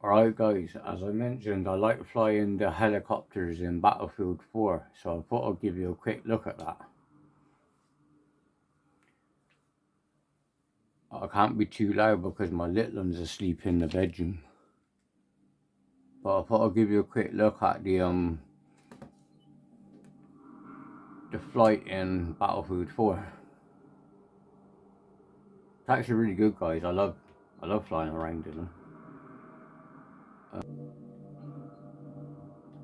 Alright guys, as I mentioned, I like flying the helicopters in Battlefield 4, so I thought I'd give you a quick look at that. I can't be too loud because my little one's asleep in the bedroom. But I thought I'd give you a quick look at the flight in Battlefield 4. It's actually really good, guys. I love flying around in them.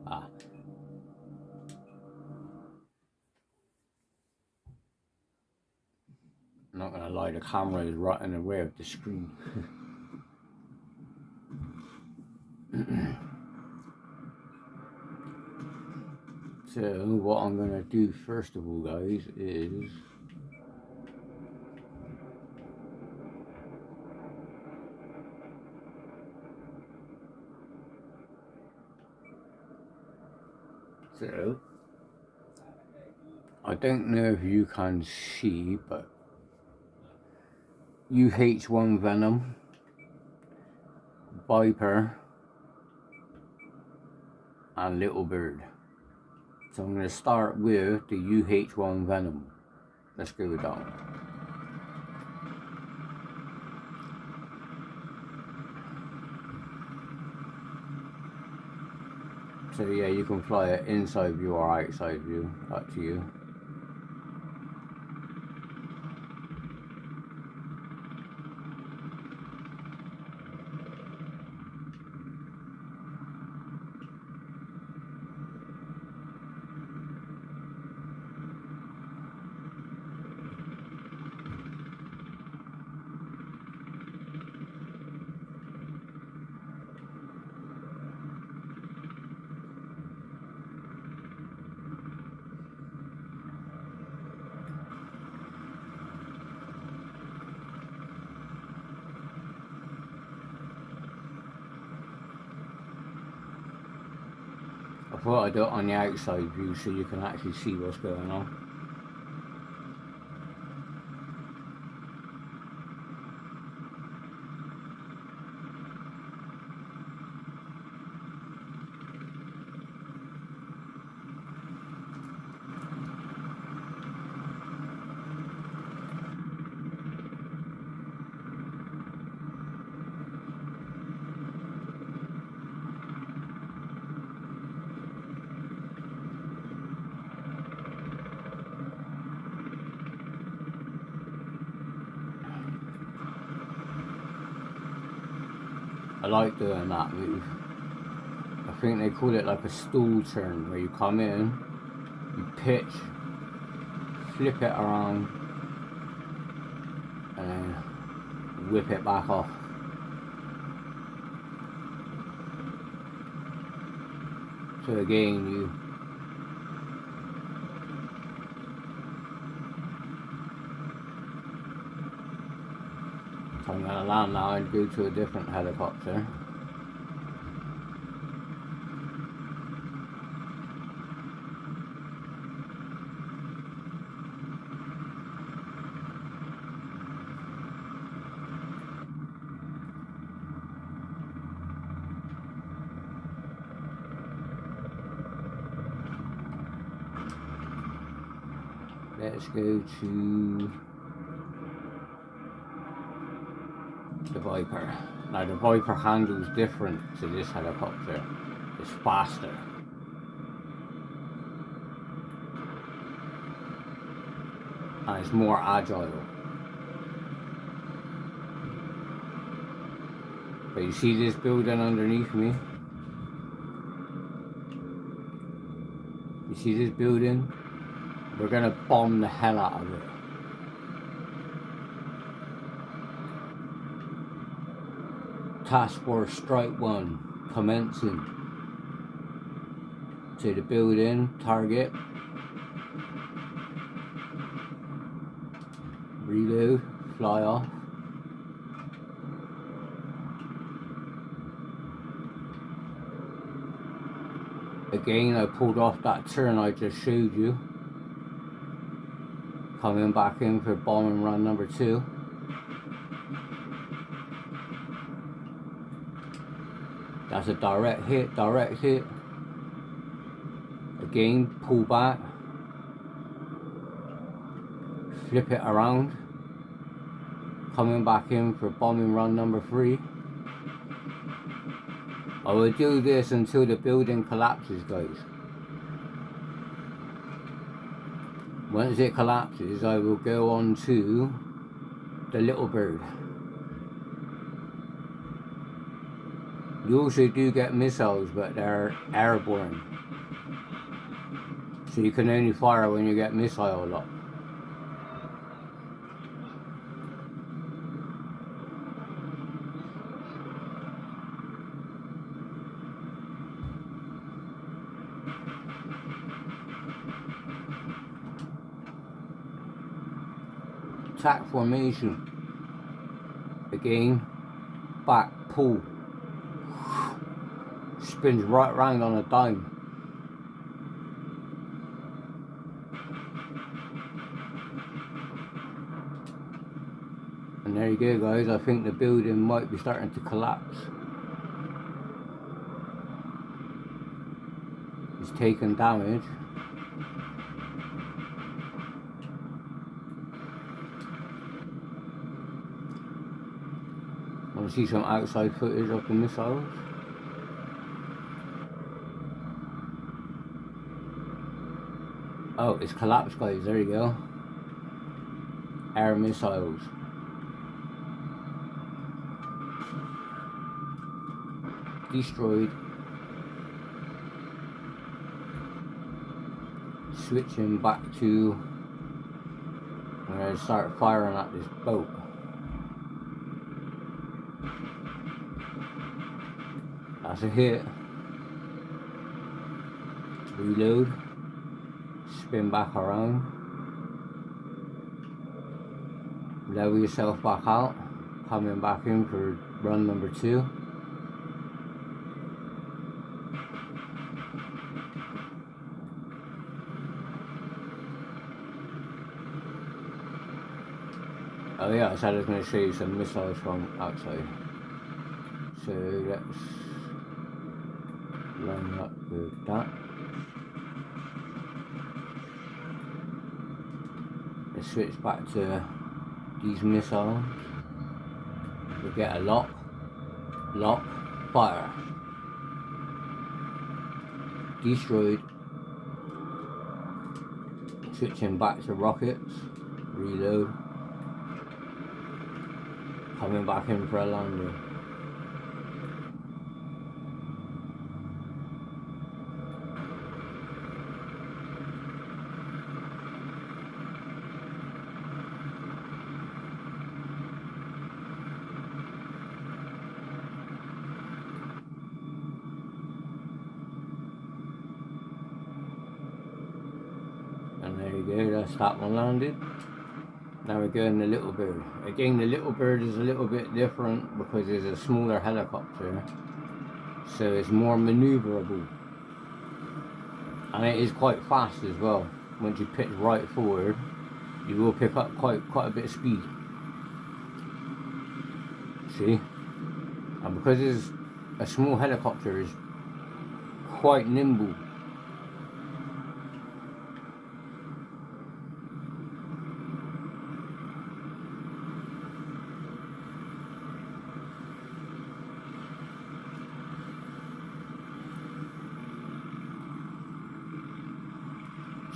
Ah, I'm not gonna lie, the camera is right in the way of the screen. So what I'm gonna do first of all, guys, is so I don't know if you can see, but UH-1 Venom, Viper, and Little Bird. So I'm going to start with the UH-1 Venom. Let's go with that one. So yeah, you can fly it inside view or outside view, up to you. I thought I'd do it on the outside view so you can actually see what's going on. I like doing that move. I think they call it like a stool turn, where you come in, you pitch, flip it around, and then whip it back off. So again, so I'm going to land now and go to a different helicopter. Let's go to the Viper. Now the Viper handles different to this helicopter. It's faster. And it's more agile. But you see this building underneath me? You see this building? We're gonna bomb the hell out of it. Task Force Strike 1 commencing. To the building, target. Reload, fly off. Again, I pulled off that turn I just showed you. Coming back in for bombing run number 2. That's a direct hit, direct hit. Again, pull back. Flip it around. Coming back in for bombing run number 3. I will do this until the building collapses, guys. Once it collapses, I will go on to the little bird. You also do get missiles, but they're airborne. So you can only fire when you get missile lock. Attack formation. Again, back, pull. Spins right round on a dime. And there you go, guys. I think the building might be starting to collapse. It's taken damage. Want to see some outside footage of the missiles? Oh, it's collapsed, guys. There you go. Air missiles. Destroyed. Switching back to I'm going to start firing at this boat. That's a hit. Reload. Spin back around. Level yourself back out. Coming back in for run number 2. Oh yeah, so I was going to show you some missiles from outside. So let's line up with that. Let's switch back to these missiles. We get a lock, fire. Destroyed. Switching back to rockets, reload. Coming back in for a landing. And there you go, that's that one landed. Now we're going the little bird. Again, the little bird is a little bit different because it's a smaller helicopter, so it's more maneuverable, and it is quite fast as well. Once you pitch right forward, you will pick up quite a bit of speed. See, and because it's a small helicopter, it's quite nimble.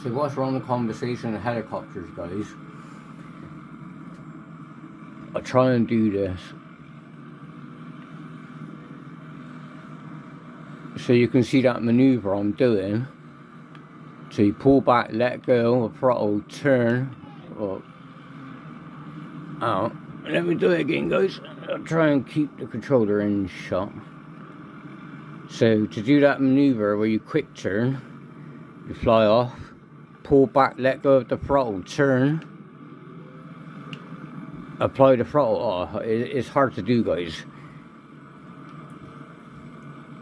So whilst we're on the conversation of helicopters, guys, I'll try and do this so you can see that maneuver I'm doing. So you pull back, let go, the throttle, turn out. Let me do it again, guys. I'll try and keep the controller in shot. So to do that maneuver where you quick turn, you fly off, pull back, let go of the throttle, turn, apply the throttle. Oh, it's hard to do, guys.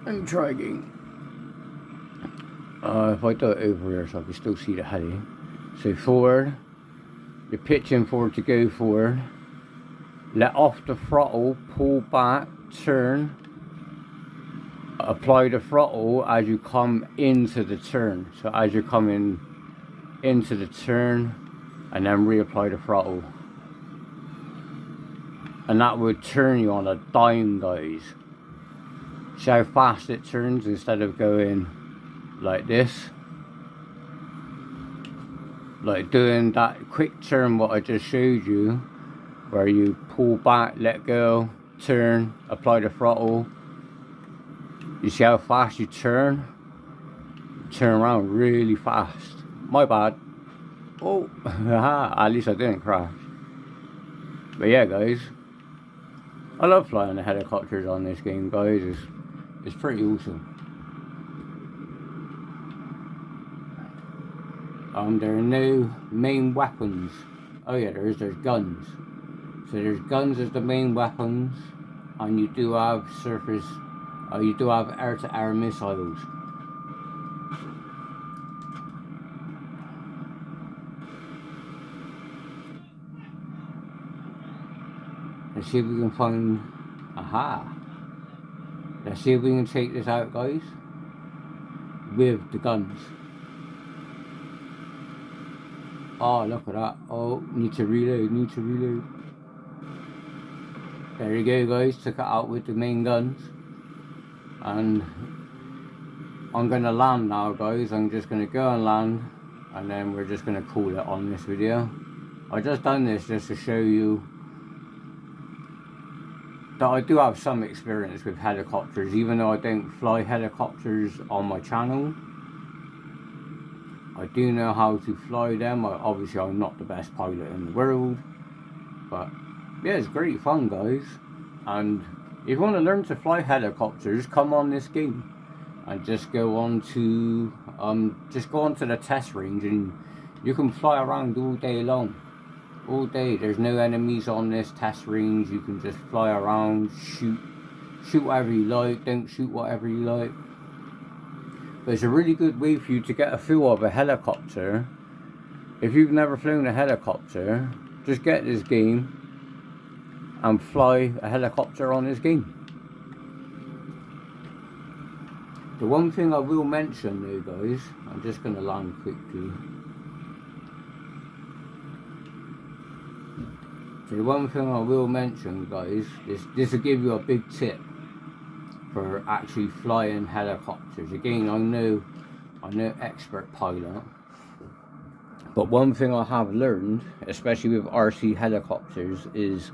Let me try again. If I do it over here so I can still see the heli. So forward, you're pitching forward to go forward, let off the throttle, pull back, turn, apply the throttle as you come into the turn. So as you're coming into the turn, and then reapply the throttle. And that would turn you on a dime, guys. See how fast it turns instead of going like this. Like doing that quick turn what I just showed you, where you pull back, let go, turn, apply the throttle. You see how fast you turn? Turn around really fast. My bad. Oh, at least I didn't crash. But yeah, guys, I love flying the helicopters on this game, guys. It's pretty awesome. There are no main weapons. Oh yeah, there's guns. So there's guns as the main weapons, and you do have surface, you do have air-to-air missiles. Let's see if we can find, aha. Let's see if we can take this out, guys, with the guns. Oh, look at that. Oh, need to reload. There you go, guys, took it out with the main guns. And I'm gonna land now, guys. I'm just gonna go and land, and then we're just gonna call it on this video. I just done this just to show you that I do have some experience with helicopters, even though I don't fly helicopters on my channel. I do know how to fly them. Obviously I'm not the best pilot in the world, but yeah, it's great fun, guys. And if you want to learn to fly helicopters, come on this game and just go on to the test range, and you can fly around all day long. All day. There's no enemies on this test range. You can just fly around, shoot whatever you like, don't shoot whatever you like. But it's a really good way for you to get a feel of a helicopter. If you've never flown a helicopter, just get this game and fly a helicopter on this game. The one thing I will mention though, guys, I'm just going to land quickly. So the one thing I will mention, guys, this will give you a big tip for actually flying helicopters. Again, I'm no expert pilot, but one thing I have learned, especially with RC helicopters, is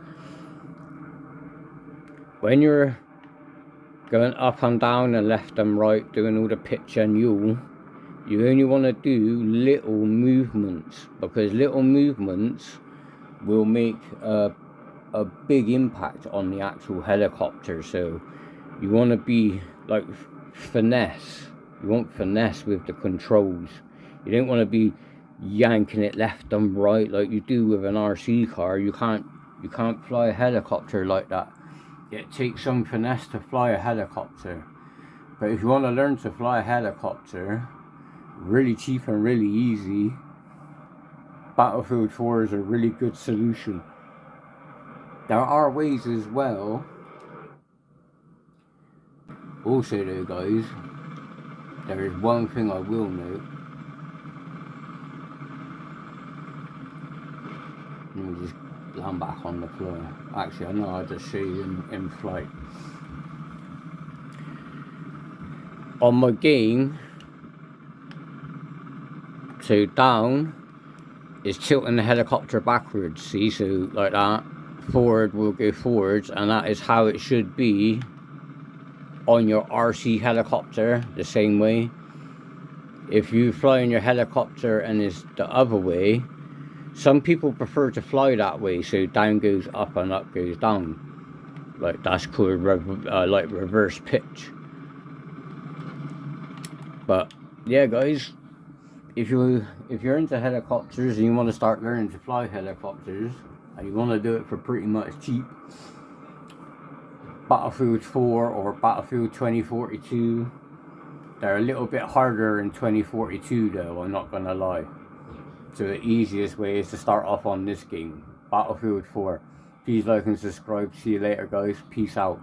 when you're going up and down and left and right, doing all the pitch and yaw, you only want to do little movements, because little movements will make a big impact on the actual helicopter. So you want to be like finesse. You want finesse with the controls. You don't want to be yanking it left and right like you do with an RC car. You can't fly a helicopter like that. It takes some finesse to fly a helicopter. But if you want to learn to fly a helicopter really cheap and really easy, Battlefield 4 is a really good solution. There are ways as well. Also though, guys, there is one thing I will note. Let me just land back on the floor. Actually, I know I'll just show you in flight. On my game, so down is tilting the helicopter backwards, see, so like that. Forward will go forwards, and that is how it should be on your RC helicopter, the same way. If you fly in your helicopter and it's the other way, some people prefer to fly that way, so down goes up and up goes down. Like that's called like reverse pitch. But yeah, guys, if you're into helicopters and you want to start learning to fly helicopters, and you want to do it for pretty much cheap, Battlefield 4 or Battlefield 2042, they're a little bit harder in 2042 though, I'm not gonna lie. So the easiest way is to start off on this game, Battlefield 4. Please like and subscribe. See you later, guys. Peace out.